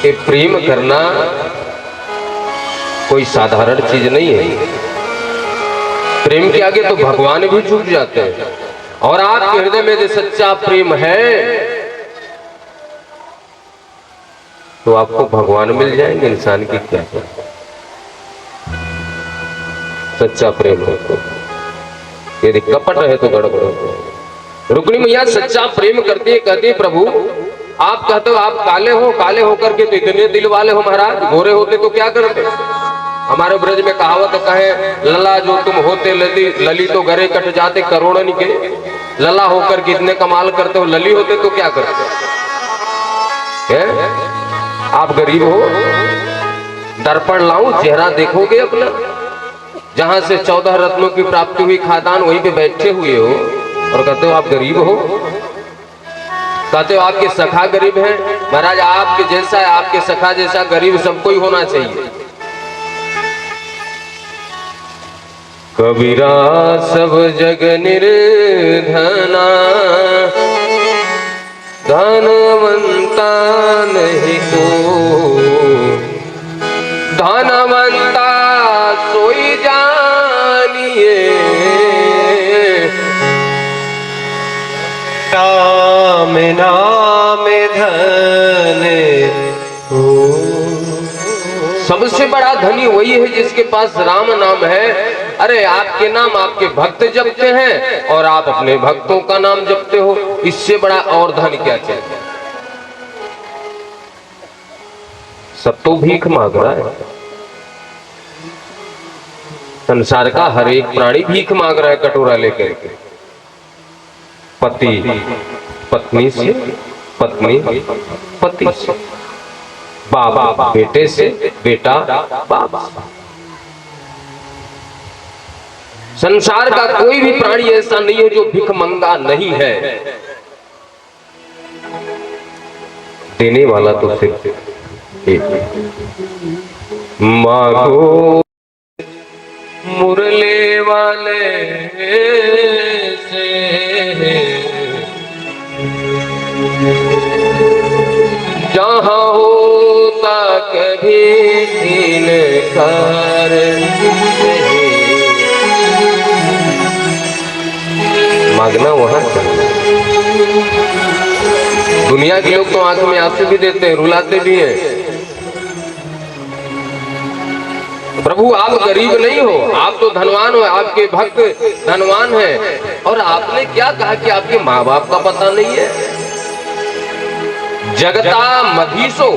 कि प्रेम करना कोई साधारण चीज नहीं है। प्रेम के आगे तो भगवान भी झुक जाते हैं। और आपके हृदय में जो सच्चा प्रेम है तो आपको भगवान मिल जाएंगे। इंसान की क्या है, सच्चा प्रेम हो तो। यदि कपट है तो गड़बड़ है। रुक्मिणी मैया सच्चा प्रेम करती है, कहती है प्रभु आप कहते हो आप काले हो, काले होकर के तो इतने दिल वाले हो महाराज, गोरे होते तो क्या करते। हमारे ब्रज में कहावत कहे लला जो तुम होते लली तो गरे कट जाते करोड़न के। लला होकर के इतने कमाल करते हो, लली होते तो क्या करते। आप गरीब हो, दर्पण लाऊं चेहरा देखोगे अपना। जहां से 14 रत्नों की प्राप्ति हुई खादान वहीं पे बैठे हुए हो और कहते हो आप गरीब हो। कहते हो आपके सखा गरीब हैं। महाराज आपके जैसा है, आपके सखा जैसा गरीब सबको ही होना चाहिए। कबीरा सब जग निर्धना धनवंता नहीं को, धनवंता सोई जानिए नाम नाम धन हो। सबसे बड़ा धनी वही है जिसके पास राम नाम है। अरे आपके नाम आपके भक्त जपते हैं और आप अपने भक्तों का नाम जपते हो, इससे बड़ा और धन क्या चाहिए। सब तो भीख मांग रहा है। संसार का हर एक प्राणी भीख मांग रहा है कटोरा लेकर के। पति पत्नी से, पत्नी पति से, बाबा बेटे से, बेटा बाबा। संसार का कोई भी प्राणी ऐसा नहीं है जो भिखमंगा नहीं है। देने वाला तो सिर्फ एक। मांगो मुरले वाले से, जहां होता कभी इनकार नहीं। मांगना वहां करना। दुनिया के लोग तो आंख में आंसू भी देते हैं, रुलाते भी हैं। प्रभु आप गरीब नहीं हो, आप तो धनवान हो, आपके भक्त धनवान हैं। और आपने क्या कहा कि आपके माँ बाप का पता नहीं है। जगता मधीसो,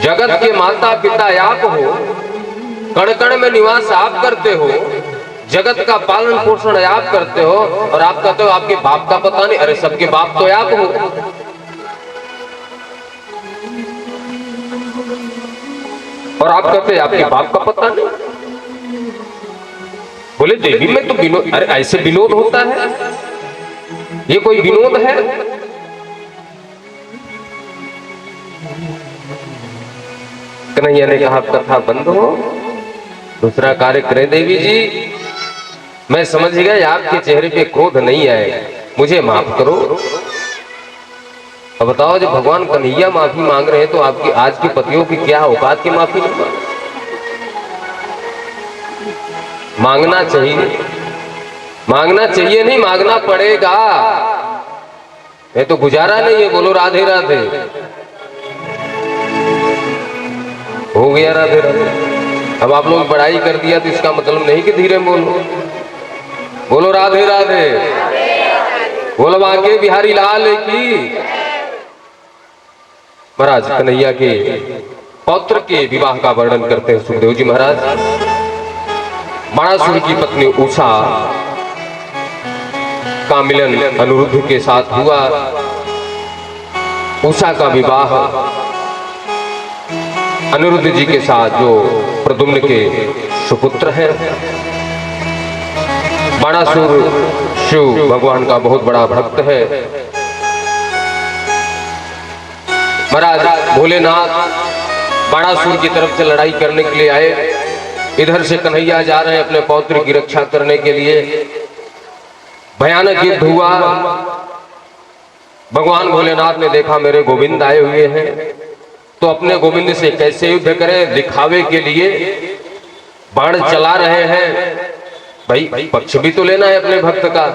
जगत के माता पिता आप हो, कण कण में निवास आप करते हो, जगत का पालन पोषण आप करते हो और आप कहते हो आपके बाप का पता नहीं। अरे सबके बाप तो आप हो। और आप कहते हैं आपके बाप का पता नहीं। बोले देवी में तो विनोद, अरे ऐसे विनोद होता है, ये कोई विनोद है। कन्हैया ने कहा कथा बंद हो, दूसरा कार्य करें देवी जी। मैं समझ गया आपके चेहरे पे क्रोध नहीं आए, मुझे माफ करो। अब बताओ जब भगवान कन्हैया माफी मांग रहे हैं तो आपकी आज के पतियों की क्या औकात की माफी नहीं मांगना चाहिए। मांगना चाहिए नहीं, मांगना पड़ेगा। ये तो गुजारा नहीं है। बोलो राधे राधे। हो गया राधे राधे। अब आप लोग बड़ाई कर दिया तो इसका मतलब नहीं कि धीरे बोलो। बोलो राधे राधे। बोलो बांके बिहारी लाल की। महाराज कन्हैया के पौत्र के विवाह का वर्णन करते हैं सुखदेव जी महाराज। बाणासुर की पत्नी उषा का मिलन अनिरुद्ध के साथ हुआ। उषा का विवाह अनिरुद्ध जी के साथ जो प्रद्युम्न के सुपुत्र हैं। बाणासुर शिव भगवान का बहुत बड़ा भक्त है। महाराज भोलेनाथ बाणासुर की तरफ से लड़ाई करने के लिए आए। इधर से कन्हैया जा रहे हैं अपने पौत्र की रक्षा करने के लिए। भयानक युद्ध हुआ। भगवान भोलेनाथ ने देखा मेरे गोविंद आए हुए हैं, तो अपने गोविंद से कैसे युद्ध करें, दिखावे के लिए बाण चला रहे हैं। भाई पक्ष भी तो लेना है अपने भक्त का,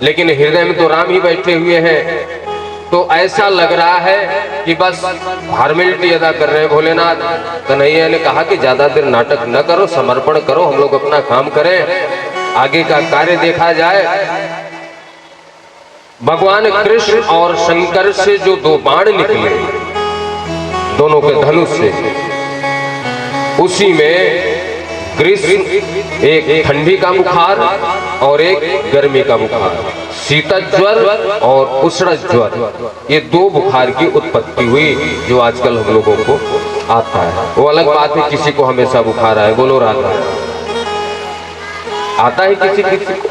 लेकिन हृदय में तो राम ही बैठे हुए हैं। तो ऐसा लग रहा है कि बस फॉर्मेलिटी अदा कर रहे हैं भोलेनाथ। कन्हैया ने कहा कि ज्यादा देर नाटक न करो, समर्पण करो, हम लोग अपना काम करें, आगे का कार्य देखा जाए। भगवान कृष्ण और शंकर से जो दो बाण निकले दोनों के धनुष से, उसी में ग्रीष्म एक ठंडी का बुखार और एक गर्मी का बुखार, शीतल ज्वर और उष्ण ज्वर, ये दो बुखार की उत्पत्ति हुई जो आजकल हम लोगों को आता है। वो अलग बात है किसी को हमेशा बुखार आए, बोलो राधा, आता है किसी किसी को,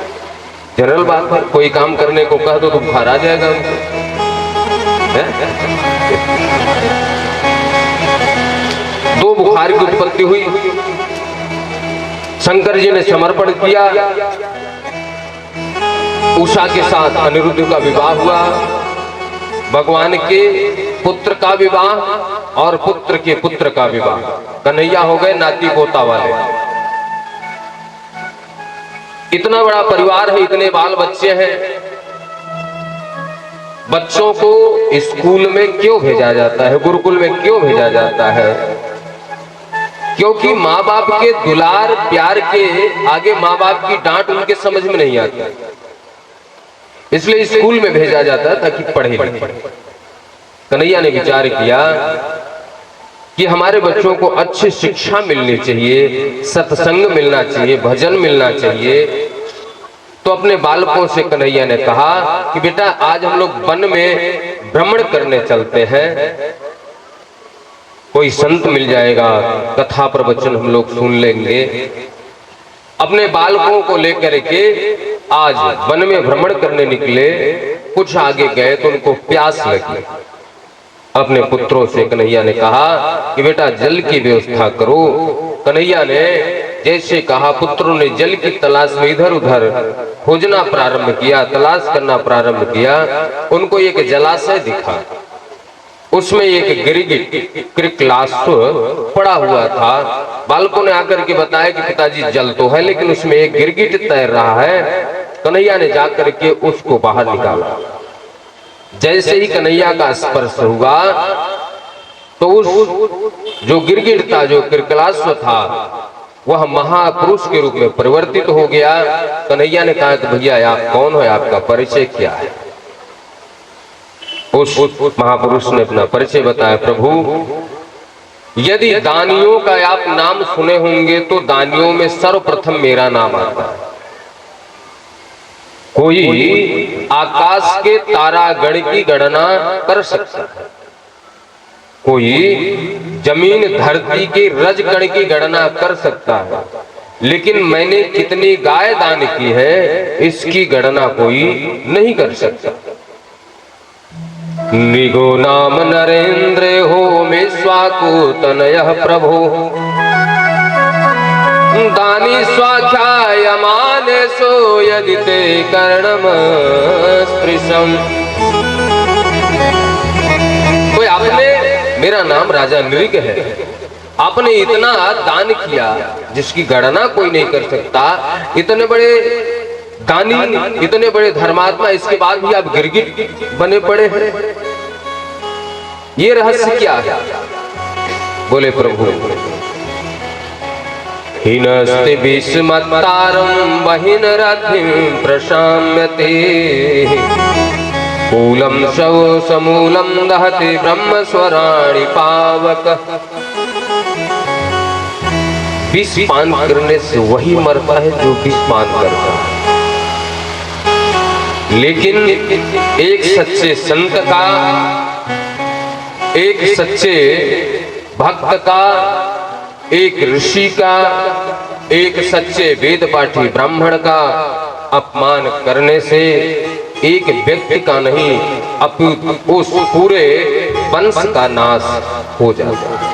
जनरल बात है। कोई काम करने को कह दो तो बुखार आ जाएगा उनको। दो बुखार की उत्पत्ति हुई। शंकर जी ने समर्पण किया, उषा के साथ अनिरुद्ध का विवाह हुआ, भगवान के पुत्र का विवाह और पुत्र के पुत्र का विवाह, कन्हैया हो गए नाती पोता वाले। इतना बड़ा परिवार है, इतने बाल बच्चे हैं। बच्चों को स्कूल में क्यों भेजा जाता है, गुरुकुल में क्यों भेजा जाता है? क्योंकि माँ बाप के दुलार प्यार के आगे माँ बाप की डांट उनके समझ में नहीं आती, इसलिए स्कूल में भेजा जाता है ताकि पढ़े लिखे। कन्हैया ने विचार किया कि हमारे बच्चों को अच्छी शिक्षा मिलनी चाहिए, सत्संग मिलना चाहिए, भजन मिलना चाहिए। तो अपने बालकों से कन्हैया ने कहा कि बेटा आज हम लोग वन में भ्रमण करने चलते हैं, कोई संत मिल जाएगा, कथा प्रवचन हम लोग सुन लेंगे। अपने बालकों को लेकर के आज वन में भ्रमण करने निकले। कुछ आगे गए तो उनको प्यास लगी। अपने पुत्रों से कन्हैया ने कहा कि बेटा जल की व्यवस्था करो। कन्हैया ने जैसे कहा, पुत्रों ने जल की तलाश में इधर उधर खोजना प्रारंभ किया, तलाश करना प्रारंभ किया। उनको एक जलाशय दिखा, उसमें एक गिरगिट क्रिकलास्व पड़ा हुआ था। बालकों ने आकर के बताया कि पिताजी जल तो है लेकिन उसमें एक गिरगिट तैर रहा है। कन्हैया ने जाकर के उसको बाहर निकाला। जैसे ही कन्हैया का स्पर्श हुआ तो उस जो गिरगिट था, जो क्रिकलास्व था, वह महापुरुष के रूप में परिवर्तित हो गया। कन्हैया ने कहा कि भैया आप कौन हो, आपका परिचय क्या है? उस महापुरुष ने अपना परिचय बताया। प्रभु, यदि दानियों का आप नाम सुने होंगे तो दानियों में सर्वप्रथम मेरा नाम आता है। कोई आकाश के तारागण की गणना कर सकता है, कोई जमीन धरती के रजगण की गणना कर सकता है, लेकिन मैंने कितनी गाय दान की है इसकी गणना कोई नहीं कर सकता। निगो नाम नरेंद्र हो में स्वाको तनयः प्रभो, दानी स्वाख्यायमाने सो यदि ते कर्णम स्पृशम। कोई आपने, मेरा नाम राजा नृग है, आपने इतना दान किया जिसकी गणना कोई नहीं कर सकता। इतने बड़े दानी, इतने बड़े धर्मात्मा, इसके बाद भी आप गिरगिट बने पड़े हैं। ये रहस्य क्या है? बोले प्रभु, हिनस्ति भीष्मतारं बहिन रथिं प्रशाम्यते, कूलं शव समूलं दहति ब्रह्म स्वराणि पावक। विष पान करने से वही मरता है जो विष पान करता है, लेकिन एक सच्चे संत का, एक सच्चे भक्त का, एक ऋषि का, एक सच्चे वेद पाठी ब्राह्मण का अपमान करने से एक व्यक्ति का नहीं, उस पूरे वंश का नाश हो जाता है।